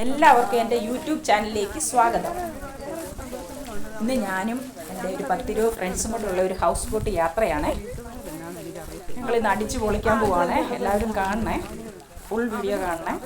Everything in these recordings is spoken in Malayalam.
എല്ലാവർക്കും എൻ്റെ യൂട്യൂബ് ചാനലിലേക്ക് സ്വാഗതം. ഇന്ന് ഞാനും എൻ്റെ ഒരു 10-20 ഫ്രണ്ട്സും കൊണ്ടുള്ള ഒരു ഹൗസ് ബോട്ട് യാത്രയാണ്. ഞങ്ങളിന്ന് അടിച്ചു പൊളിക്കാൻ പോവാണ്. എല്ലാവരും കാണണേ, ഫുൾ വീഡിയോ കാണണേ.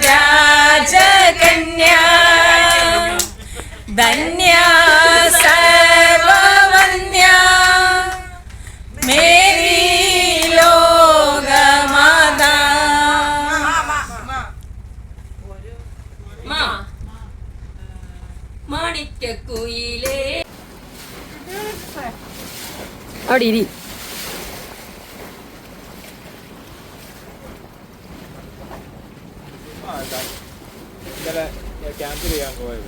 രാജകന്യാ ധന്യ സർവവന്യ മേരി ലോകമാതാ മാണിക്യക്കുയിലേ. അവിടെ ഇരി. ക്യാൻസൽ ചെയ്യാൻ പോയത്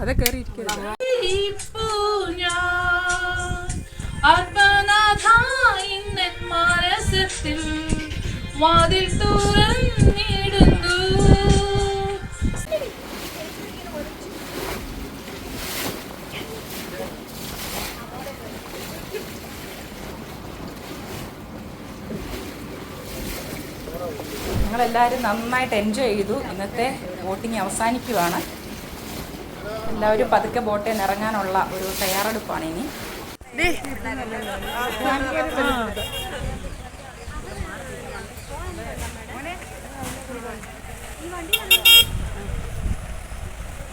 അതെ കയറിയിരിക്കുന്നത് മനസ്സിൽ വാതിൽ തുറന്നിടുന്നു. ഞങ്ങളെല്ലാവരും നന്നായിട്ട് എൻജോയ് ചെയ്തു. ഇന്നത്തെ ബോട്ടിങ് അവസാനിക്കുവാണ്. എല്ലാവരും പതുക്കെ ബോട്ടിൽ നിന്ന് ഇറങ്ങാനുള്ള ഒരു തയ്യാറെടുപ്പാണ് ഇനി.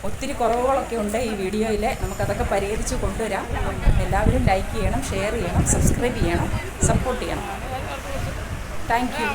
ഒത്തിരി കുറവുകളൊക്കെ ഉണ്ട് ഈ വീഡിയോയിൽ. നമുക്കതൊക്കെ പരിഹരിച്ച് കൊണ്ടുവരാം. എല്ലാവരും ലൈക്ക് ചെയ്യണം, ഷെയർ ചെയ്യണം, സബ്സ്ക്രൈബ് ചെയ്യണം, സപ്പോർട്ട് ചെയ്യണം. Thank you.